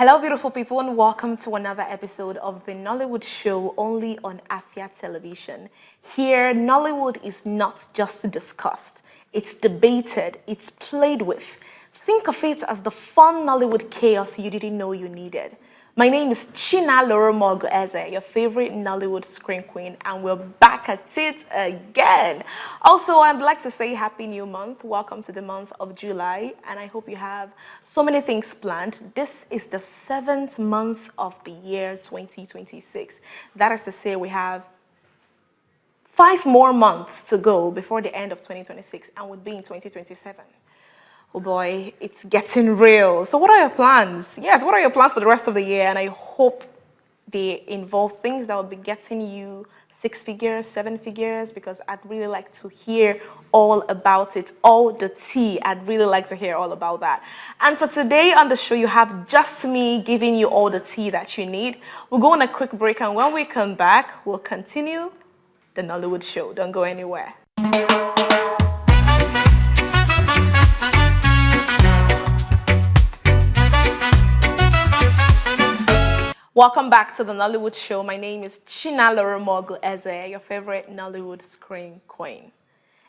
Hello, beautiful people, and welcome to another episode of the Nollywood Show, only on Afia Television. Here, Nollywood is not just discussed, it's debated, it's played with. Think of it as the fun Nollywood chaos you didn't know you needed. My name is Chinalurumogu Eze, your favorite Nollywood screen queen, and we're back at it again. Also, I'd like to say Happy New Month. Welcome to the month of July, and I hope you have so many things planned. This is the 7th month of the year 2026. That is to say, we have 5 more months to go before the end of 2026, and we'll be in 2027. Oh boy, it's getting real. So what are your plans? Yes, what are your plans for the rest of the year? And I hope they involve things that will be getting you 6 figures, 7 figures, because I'd really like to hear all about it, all the tea. I'd really like to hear all about that. And for today on the show, you have just me giving you all the tea that you need. We'll go on a quick break, and when we come back, we'll continue the Nollywood Show. Don't go anywhere. Welcome back to the Nollywood Show. My name is Chinalurumogu Eze, your favorite Nollywood screen queen.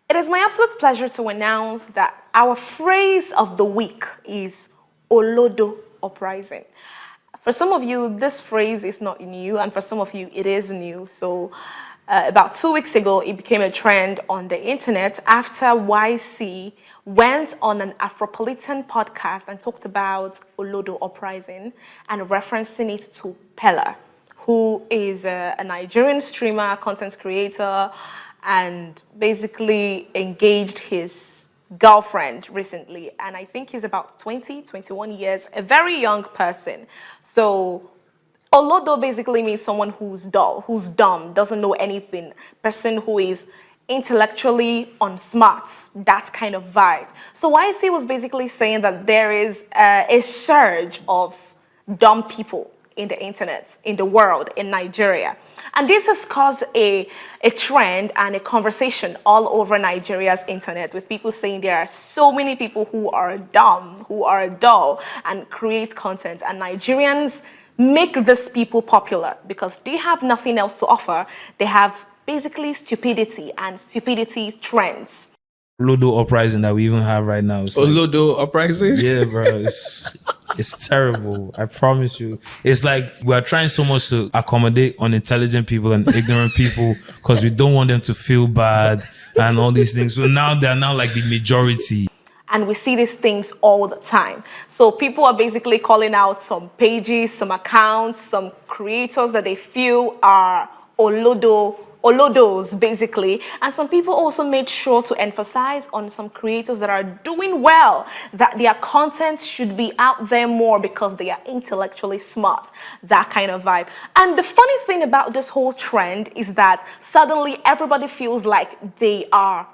It is my absolute pleasure to announce that our phrase of the week is Olódò Uprising. For some of you, this phrase is not new, and for some of you, it is new. So about 2 weeks ago, it became a trend on the internet after YC went on an Afropolitan podcast and talked about Olódò Uprising and referencing it to Pella, who is a Nigerian streamer, content creator, and basically engaged his girlfriend recently. And I think he's about 20, 21 years, a very young person. So Olodo basically means someone who's dull, who's dumb, doesn't know anything, person who is intellectually unsmart, that kind of vibe. So YC was basically saying that there is a surge of dumb people in the internet, in the world, in Nigeria. And this has caused a trend and a conversation all over Nigeria's internet, with people saying there are so many people who are dumb, who are dull, and create content. And Nigerians make these people popular because they have nothing else to offer. They have basically stupidity, and stupidity trends. Olódò Uprising that we even have right now. Olódò Uprising? Yeah, bro. It's terrible. I promise you. It's like we are trying so much to accommodate unintelligent people and ignorant people because we don't want them to feel bad and all these things. So now they're now like the majority. And we see these things all the time. So people are basically calling out some pages, some accounts, some creators that they feel are Olodos, basically. And some people also made sure to emphasize on some creators that are doing well, that their content should be out there more because they are intellectually smart, that kind of vibe. And the funny thing about this whole trend is that suddenly everybody feels like they are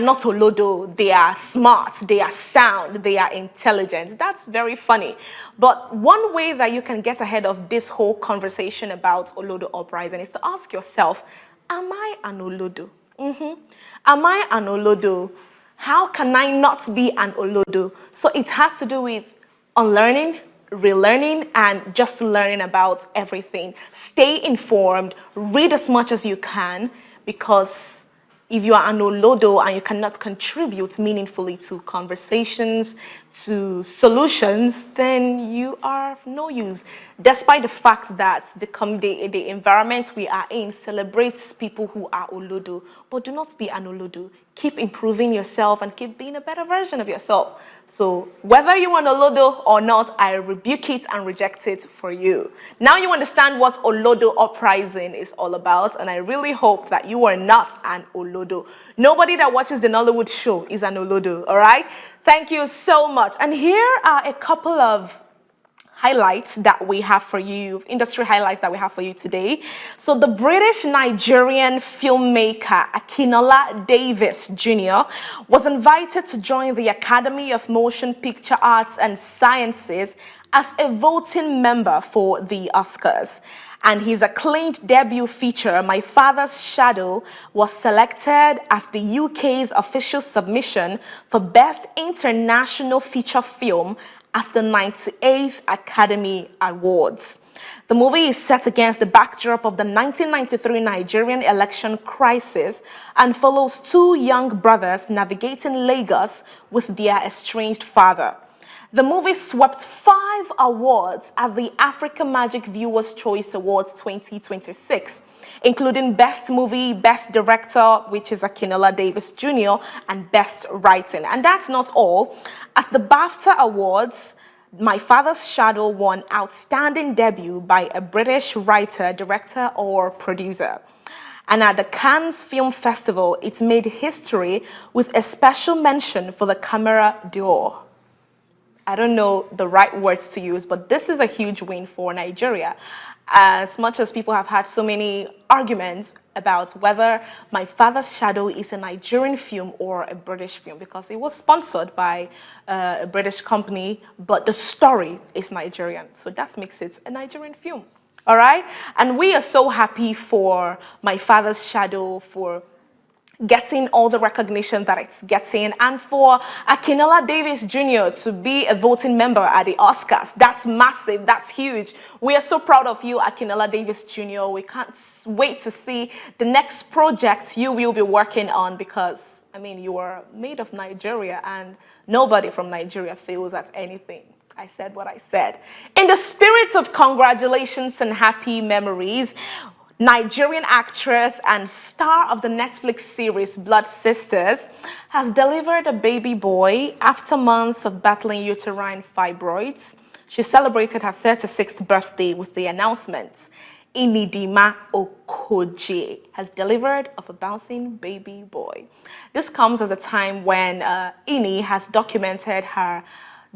not Olodo, they are smart, they are sound, they are intelligent. That's very funny. But one way that you can get ahead of this whole conversation about Olódò Uprising is to ask yourself, am I an Olodo? Am I an Olodo? How can I not be an Olodo? So it has to do with unlearning, relearning, and just learning about everything. Stay informed, read as much as you can, because if you are an Olodo and you cannot contribute meaningfully to conversations, to solutions, then you are of no use. Despite the fact that the environment we are in celebrates people who are Olodo, but do not be an Olodo. Keep improving yourself and keep being a better version of yourself. So whether you want Olodo or not, I rebuke it and reject it for you. Now you understand what Olódò Uprising is all about, and I really hope that you are not an Olodo. Nobody that watches the Nollywood Show is an Olodo, all right? Thank you so much. And here are a couple of highlights that we have for you, industry highlights that we have for you today. So the British-Nigerian filmmaker Akinola Davies Jr. was invited to join the Academy of Motion Picture Arts and Sciences as a voting member for the Oscars. And his acclaimed debut feature, My Father's Shadow, was selected as the UK's official submission for Best International Feature Film at the 98th Academy Awards. The movie is set against the backdrop of the 1993 Nigerian election crisis and follows two young brothers navigating Lagos with their estranged father. The movie swept 5 awards at the Africa Magic Viewers' Choice Awards 2026, including Best Movie, Best Director, which is Akinola Davies Jr., and Best Writing. And that's not all. At the BAFTA Awards, My Father's Shadow won Outstanding Debut by a British writer, director, or producer. And at the Cannes Film Festival, it made history with a special mention for the Camera d'Or. I don't know the right words to use, but this is a huge win for Nigeria. As much as people have had so many arguments about whether My Father's Shadow is a Nigerian film or a British film, because it was sponsored by a British company, but the story is Nigerian. So that makes it a Nigerian film. All right? And we are so happy for My Father's Shadow, for getting all the recognition that it's getting, and for Akinola Davies Jr. to be a voting member at the Oscars. That's massive. That's huge. We are so proud of you, Akinola Davies Jr. We can't wait to see the next project you will be working on, because, I mean, you are made of Nigeria and nobody from Nigeria fails at anything. I said what I said. In the spirit of congratulations and happy memories, Nigerian actress and star of the Netflix series Blood Sisters has delivered a baby boy after months of battling uterine fibroids. She celebrated her 36th birthday with the announcement. Ini Dima-Okojie has delivered of a bouncing baby boy. This comes at a time when Ini has documented her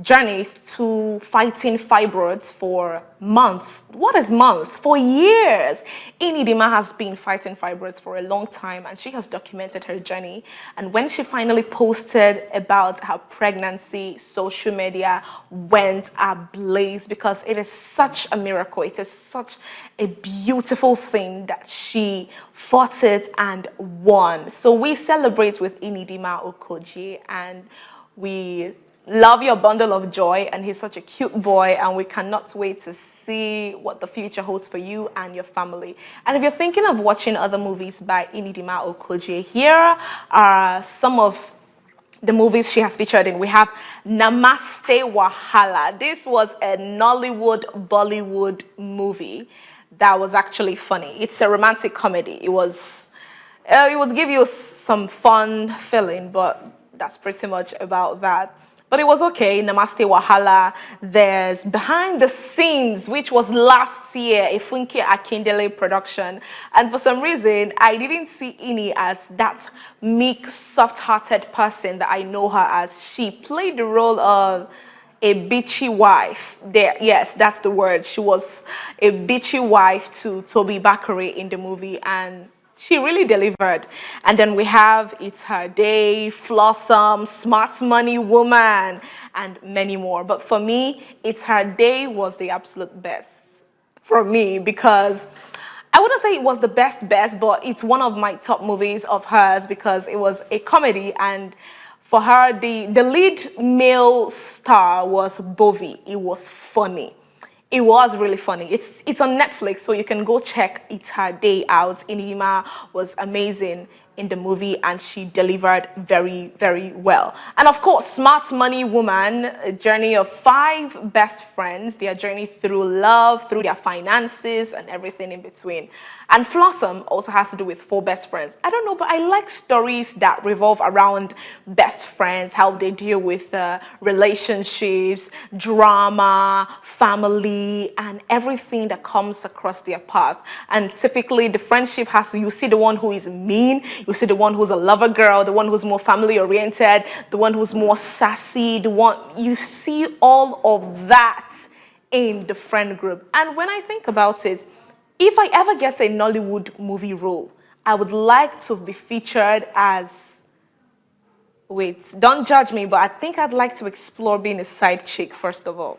journey to fighting fibroids for months. What is months? For years. Ini Dima has been fighting fibroids for a long time, and she has documented her journey. And when she finally posted about her pregnancy, social media went ablaze, because it is such a miracle. It is such a beautiful thing that she fought it and won. So we celebrate with Ini Dima-Okojie, and we love your bundle of joy, and he's such a cute boy, and we cannot wait to see what the future holds for you and your family. And if you're thinking of watching other movies by Ini Dima-Okojie, here are some of the movies she has featured in. We have Namaste Wahala. This was a Nollywood Bollywood movie that was actually funny. It's a romantic comedy. It would give you some fun feeling, but that's pretty much about that. But it was okay. Namaste Wahala. There's Behind the Scenes, which was last year, a Funke Akindele production. And for some reason, I didn't see Ini as that meek, soft-hearted person that I know her as. She played the role of a bitchy wife. Yes, that's the word. She was a bitchy wife to Toby Bakare in the movie, and she really delivered. And then we have It's Her Day, Flossom, Smart Money Woman, and many more. But for me, It's Her Day was the absolute best for me, because I wouldn't say it was the best, but it's one of my top movies of hers, because it was a comedy, and for her, the lead male star was Bovi. It was funny. It was really funny. It's on Netflix, so you can go check It's Her Day out. Ini Dima was amazing in the movie, and she delivered very, very well. And of course, Smart Money Woman, a journey of 5 best friends, their journey through love, through their finances, and everything in between. And Flossom also has to do with 4 best friends. I don't know, but I like stories that revolve around best friends, how they deal with relationships, drama, family, and everything that comes across their path. And typically, the friendship you see the one who is mean, you see the one who's a lover girl, the one who's more family-oriented, the one who's more sassy, you see all of that in the friend group. And when I think about it, if I ever get a Nollywood movie role, I would like to be featured as, wait, don't judge me, but I think I'd like to explore being a side chick, first of all.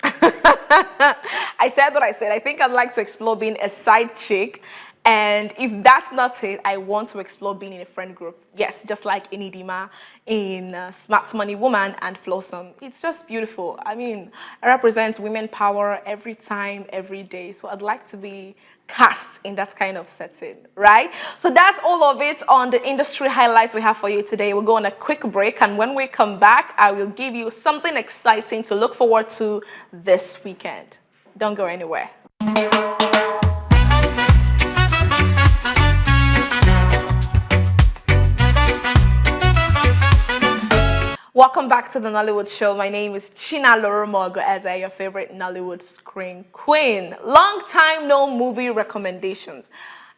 I said what I said. I think I'd like to explore being a side chick And if that's not it, I want to explore being in a friend group. Yes, just like Ini Dima in Smart Money Woman and Flossom. It's just beautiful. I mean, it represents women power every time, every day. So I'd like to be cast in that kind of setting, right? So that's all of it on the industry highlights we have for you today. We'll go on a quick break, and when we come back, I will give you something exciting to look forward to this weekend. Don't go anywhere. Welcome back to the Nollywood Show. My name is Chinalurumogu Eze, your favorite Nollywood screen queen. Long time no movie recommendations.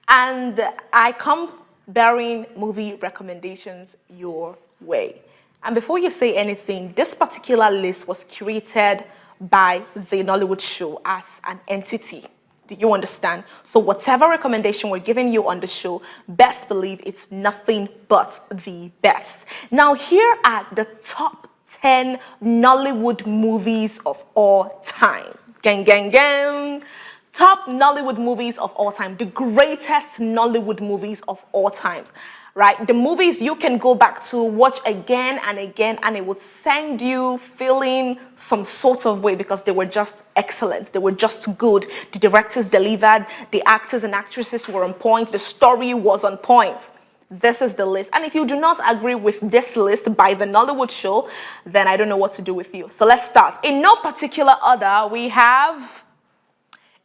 And I come bearing movie recommendations your way. And before you say anything, this particular list was curated by the Nollywood Show as an entity. Do you understand? So whatever recommendation we're giving you on the show, best believe it's nothing but the best. Now, here are the top 10 Nollywood movies of all time. Gang, gang, gang. Top Nollywood movies of all time. The greatest Nollywood movies of all times. Right? The movies you can go back to, watch again and again, and it would send you feeling some sort of way because they were just excellent. They were just good. The directors delivered. The actors and actresses were on point. The story was on point. This is the list. And if you do not agree with this list by the Nollywood Show, then I don't know what to do with you. So let's start. In no particular order, we have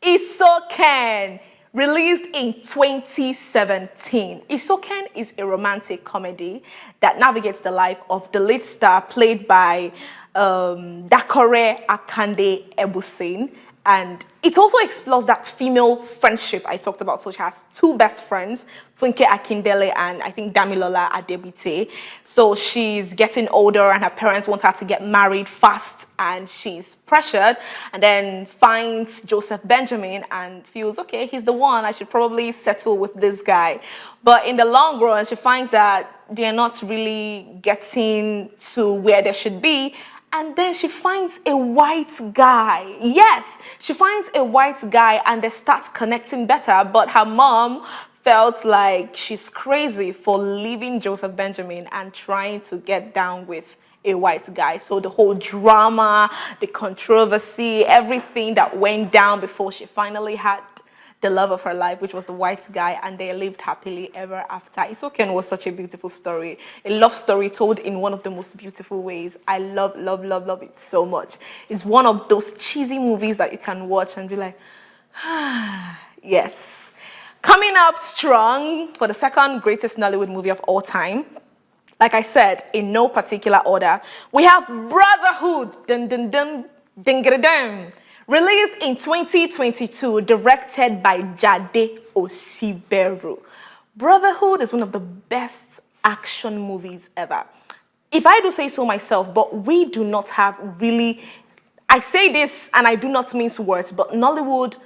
Isoken, released in 2017. Isoken is a romantic comedy that navigates the life of the lead star played by Dakore Akande Ebusin. And it also explores that female friendship I talked about. So she has two best friends, Funke Akindele and I think Damilola Adebite. So she's getting older and her parents want her to get married fast and she's pressured, and then finds Joseph Benjamin and feels, okay, he's the one, I should probably settle with this guy. But in the long run, she finds that they're not really getting to where they should be. And then she finds a white guy. Yes, she finds a white guy and they start connecting better. But her mom felt like she's crazy for leaving Joseph Benjamin and trying to get down with a white guy. So the whole drama, the controversy, everything that went down before she finally had the love of her life, which was the white guy, and they lived happily ever after. Isoken was such a beautiful story, a love story told in one of the most beautiful ways. I love it so much. It's one of those cheesy movies that you can watch and be like, yes. Coming up strong for the second greatest Nollywood movie of all time, like I said, in no particular order, we have Brotherhood. Dun, dun, dun, ding, ding, ding. Released in 2022, directed by Jade Oshiberu. Brotherhood is one of the best action movies ever. If I do say so myself, but we do not have really, I say this and I do not mince words, but Nollywood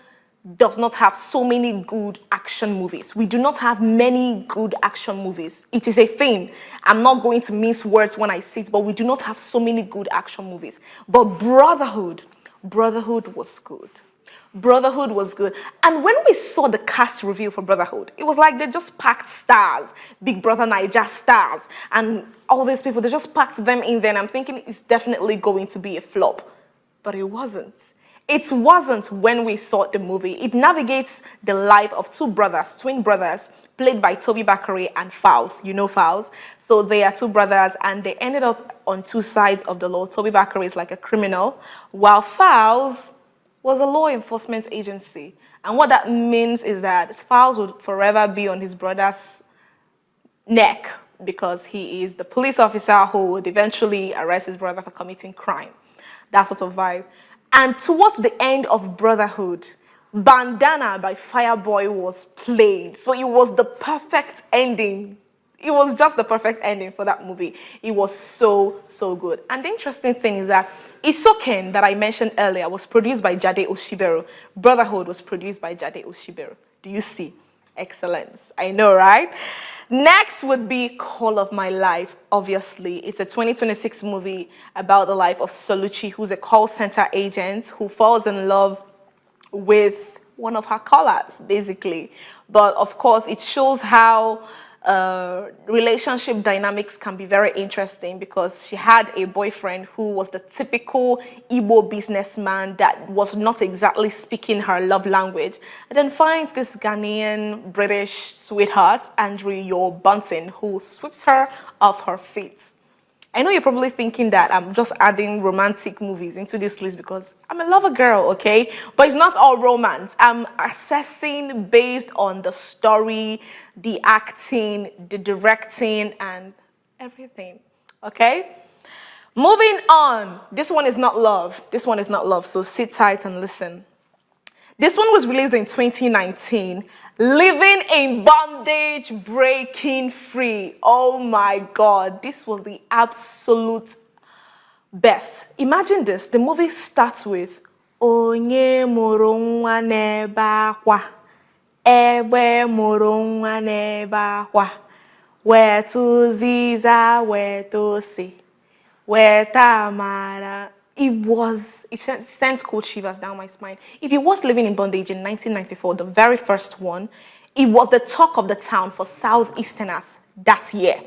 does not have so many good action movies. We do not have many good action movies. It is a thing. I'm not going to mince words when I say it, but we do not have so many good action movies. But Brotherhood was good. Brotherhood was good. And when we saw the cast review for Brotherhood, it was like they just packed stars, Big Brother Naija stars, and all these people, they just packed them in there. And I'm thinking it's definitely going to be a flop. But it wasn't. It wasn't when we saw the movie. It navigates the life of two brothers, twin brothers, played by Toby Bakare and Fowles. You know Fowles. So they are two brothers and they ended up on two sides of the law. Toby Bakare is like a criminal, while Fowles was a law enforcement agency. And what that means is that Fowles would forever be on his brother's neck because he is the police officer who would eventually arrest his brother for committing crime. That sort of vibe. And towards the end of Brotherhood, Bandana by Fireboy was played. So it was the perfect ending. It was just the perfect ending for that movie. It was so good. And the interesting thing is that Isoken, that I mentioned earlier, was produced by Jade Oshiberu. Brotherhood was produced by Jade Oshiberu. Do you see? Excellence. I know, right? Next would be Call of My Life. Obviously, it's a 2026 movie about the life of Soluchi, who's a call center agent who falls in love with one of her colors, basically. But of course, it shows how relationship dynamics can be very interesting, because she had a boyfriend who was the typical Igbo businessman that was not exactly speaking her love language, and then finds this Ghanaian British sweetheart, Andrew Bunting, who sweeps her off her feet. I know you're probably thinking that I'm just adding romantic movies into this list because I'm a lover girl, okay? But it's not all romance. I'm assessing based on the story, the acting, the directing, and everything, okay? Moving on. This one is not love. This one is not love, so sit tight and listen. This one was released in 2019. Living in Bondage, Breaking Free. Oh my God, this was the absolute best. Imagine this, the movie starts with Onye mụrụ nwa n'ebe akwa, egbe mụrụ nwa n'ebe akwa, wetu ziza wetu si, weta amara. It sends cold shivers down my spine. If you watched Living in Bondage in 1994, the very first one, it was the talk of the town for Southeasterners that year.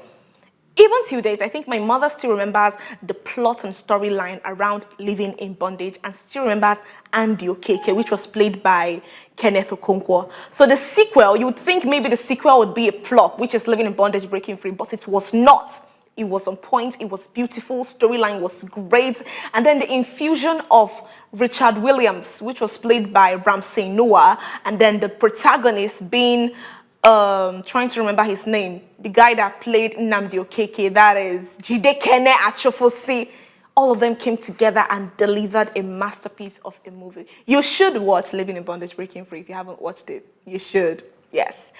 Even till date, I think my mother still remembers the plot and storyline around Living in Bondage, and still remembers Andy Okeke, which was played by Kenneth Okonkwo. So the sequel, you would think maybe the sequel would be a flop, which is Living in Bondage, Breaking Free, but it was not. It was on point, it was beautiful, storyline was great, and then the infusion of Richard Williams, which was played by Ramsey Noah, and then the protagonist being, trying to remember his name, the guy that played Nnamdi Okeke, that is Jide Kene Achofosi. All of them came together and delivered a masterpiece of a movie. You should watch Living in Bondage, Breaking Free. If you haven't watched it, you should, yes.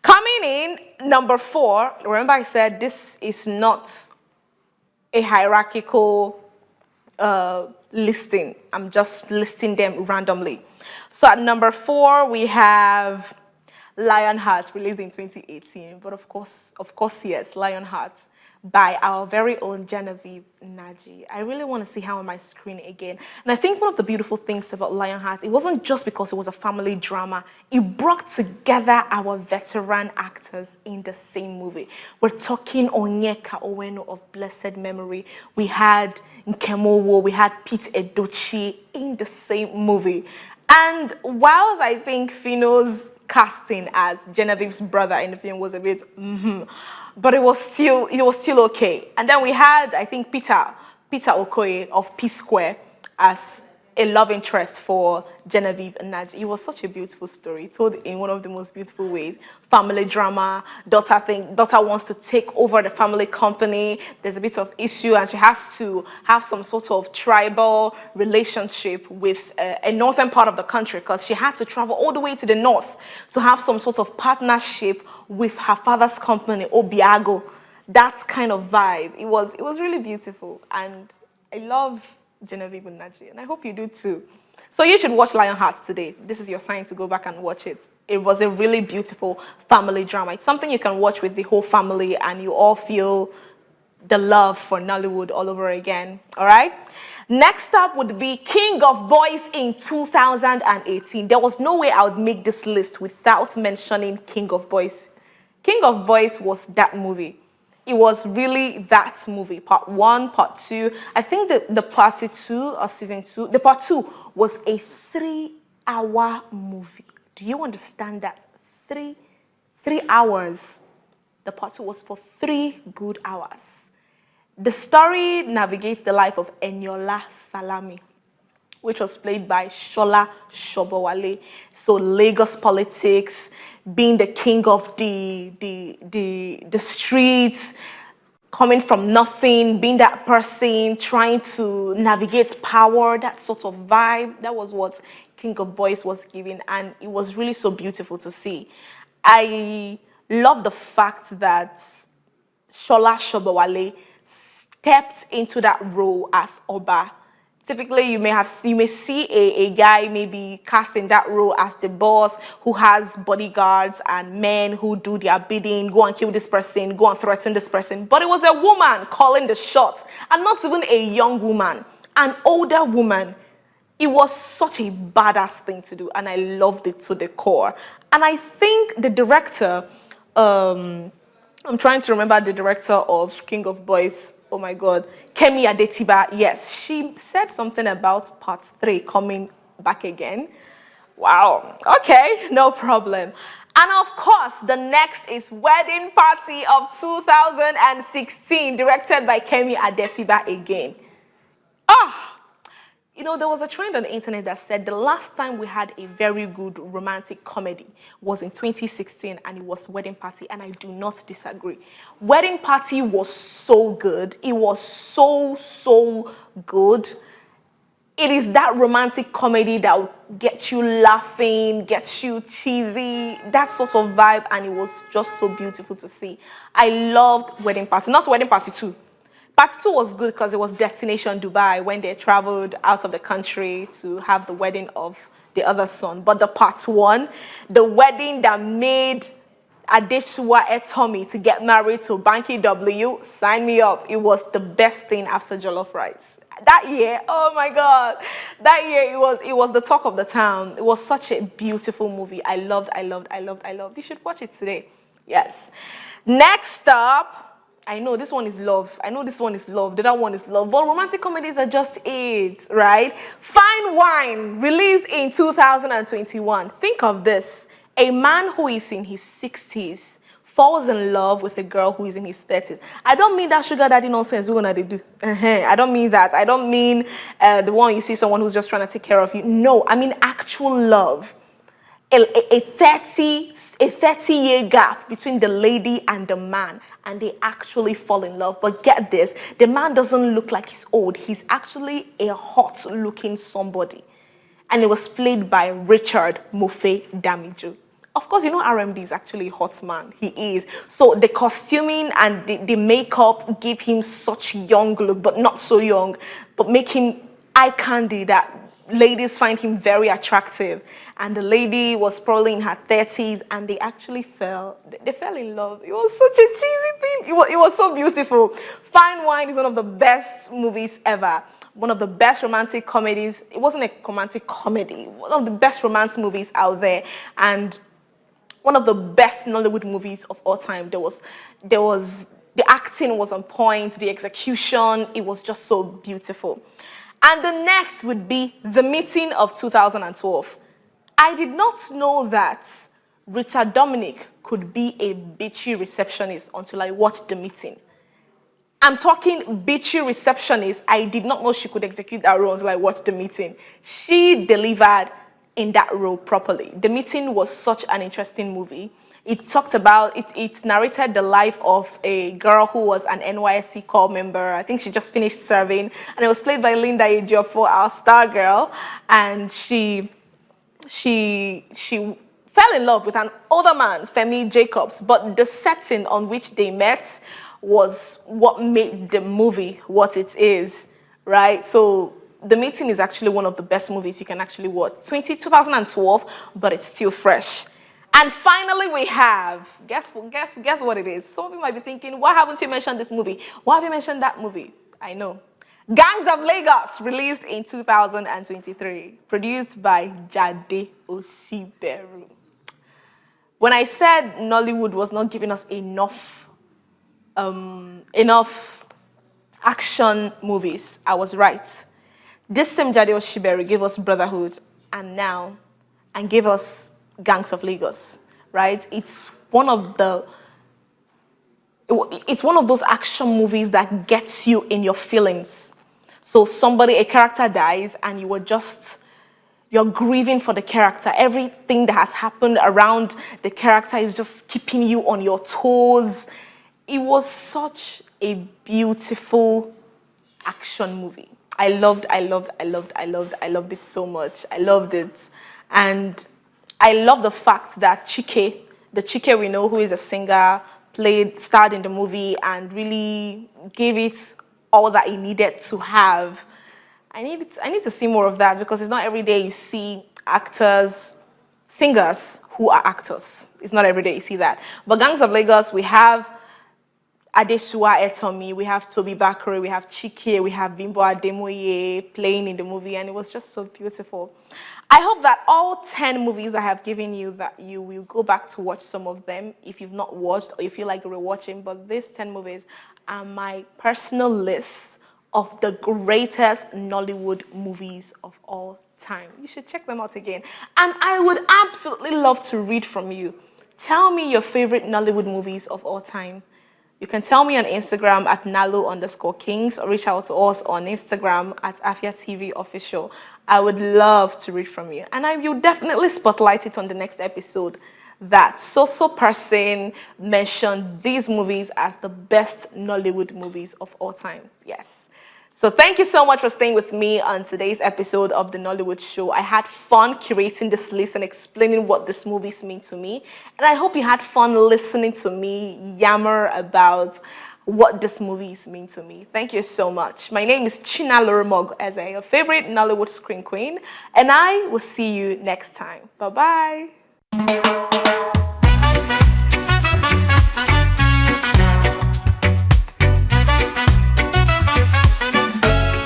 Coming in, number 4, remember I said this is not a hierarchical listing. I'm just listing them randomly. So at number 4, we have Lionheart, released in 2018. But of course, yes, Lionheart by our very own Genevieve Nnaji. I really want to see her on my screen again. And I think one of the beautiful things about Lionheart, it wasn't just because it was a family drama. It brought together our veteran actors in the same movie. We're talking Onyeka Oweno of blessed memory. We had Nkemowo, we had Pete Edochie in the same movie. And whilst I think Fino's casting as Genevieve's brother in the film was a bit but it was still okay. And then we had, I think, Peter Okoye of P Square as a love interest for Genevieve Nnaji. It was such a beautiful story, told in one of the most beautiful ways. Family drama, daughter wants to take over the family company. There's a bit of issue, and she has to have some sort of tribal relationship with a northern part of the country, because she had to travel all the way to the north to have some sort of partnership with her father's company, Obiago. That kind of vibe. It was really beautiful, and I love Genevieve Nnaji, and I hope you do too. So you should watch Lionheart today. This is your sign to go back and watch it. It was a really beautiful family drama. It's something you can watch with the whole family, and you all feel the love for Nollywood all over again. All right? Next up would be King of Boys in 2018. There was no way I would make this list without mentioning King of Boys. King of Boys was that movie. It was really that movie. Part 1, part 2. I think the part 2 or season 2, the part 2 was a 3-hour movie. Do you understand that? 3 hours. The part 2 was for 3 good hours. The story navigates the life of Eniola Salami, which was played by Shola Shobowale. So Lagos politics, being the king of the streets, coming from nothing, being that person, trying to navigate power, that sort of vibe. That was what King of Boys was giving, and it was really so beautiful to see. I love the fact that Shola Shobowale stepped into that role as Oba. Typically, you may see a guy maybe cast in that role as the boss who has bodyguards and men who do their bidding, go and kill this person, go and threaten this person. But it was a woman calling the shots, and not even a young woman, an older woman. It was such a badass thing to do, and I loved it to the core. And I think the director, I'm trying to remember the director of King of Boys. Oh my God, Kemi Adetiba. Yes, she said something about part 3 coming back again. Wow. Okay, no problem. And of course, the next is Wedding Party of 2016, directed by Kemi Adetiba again. You know, there was a trend on the internet that said the last time we had a very good romantic comedy was in 2016, and it was Wedding Party, and I do not disagree. Wedding Party was so good. It was so good. It is that romantic comedy that will get you laughing, get you cheesy, that sort of vibe, and it was just so beautiful to see. I loved Wedding Party, not Wedding Party 2. Part 2 was good because it was Destination Dubai, when they traveled out of the country to have the wedding of the other son. But the part 1, the wedding that made Adesua Etomi to get married to Banky W, sign me up. It was the best thing after jollof rice. That year, oh my God, that year it was the talk of the town. It was such a beautiful movie. I loved. You should watch it today. Yes. Next up, I know this one is love. The other one is love. But romantic comedies are just it, right? Fine Wine, released in 2021. Think of this. A man who is in his 60s falls in love with a girl who is in his 30s. I don't mean that sugar daddy nonsense we're gonna do. I don't mean that. I don't mean the one you see someone who's just trying to take care of you. No, I mean actual love. A 30-year gap between the lady and the man, and they actually fall in love. But get this, the man doesn't look like he's old. He's actually a hot-looking somebody. And it was played by Richard Mofe Damiju. Of course, you know RMD is actually a hot man. He is. So the costuming and the makeup give him such young look, but not so young, but make him eye candy that ladies find him very attractive. And the lady was probably in her 30s, and they actually fell in love. It was such a cheesy thing. It was so beautiful. Fine Wine is one of the best movies ever. One of the best romantic comedies. It wasn't a romantic comedy. One of the best romance movies out there. And one of the best Nollywood movies of all time. The acting was on point. The execution, it was just so beautiful. And the next would be The Meeting of 2012. I did not know that Rita Dominic could be a bitchy receptionist until I watched The Meeting. I'm talking bitchy receptionist. I did not know she could execute that role until I watched The Meeting. She delivered in that role properly. The Meeting was such an interesting movie. It talked about, it narrated the life of a girl who was an NYSC corps member. I think she just finished serving, and it was played by Linda Ejiofor, our star girl, and she fell in love with an older man, Femi Jacobs, but the setting on which they met was what made the movie what it is, right? So The Meeting is actually one of the best movies you can actually watch. 2012, but it's still fresh. And finally, we have, guess what it is? Some of you might be thinking, why haven't you mentioned this movie? Why have you mentioned that movie? I know. Gangs of Lagos, released in 2023, produced by Jade Oshiberu. When I said Nollywood was not giving us enough action movies, I was right. This same Jade Oshiberu gave us Brotherhood, and gave us Gangs of Lagos, right? It's one of those action movies that gets you in your feelings. So a character dies, and you're grieving for the character. Everything that has happened around the character is just keeping you on your toes. It was such a beautiful action movie. I loved it so much. I loved it. And I love the fact that the Chike we know, who is a singer, starred in the movie and really gave it all that it needed to have. I need to see more of that, because it's not every day you see singers who are actors. It's not every day you see that. But Gangs of Lagos, we have Adesua Etomi, we have Toby Bakare, we have Chike, we have Bimbo Ademoye playing in the movie, and it was just so beautiful. I hope that all 10 movies I have given you, that you will go back to watch some of them if you've not watched or if you like rewatching. But these 10 movies are my personal list of the greatest Nollywood movies of all time. You should check them out again. And I would absolutely love to read from you. Tell me your favorite Nollywood movies of all time. You can tell me on Instagram at Nalu_Kings or reach out to us on Instagram at Afia TV Official. I would love to read from you. And I will definitely spotlight it on the next episode that so person mentioned these movies as the best Nollywood movies of all time. Yes. So thank you so much for staying with me on today's episode of the Nollywood Show. I had fun curating this list and explaining what these movies mean to me. And I hope you had fun listening to me yammer about what these movies mean to me. Thank you so much. My name is Chinalurumogu Eze, your favorite Nollywood screen queen. And I will see you next time. Bye-bye.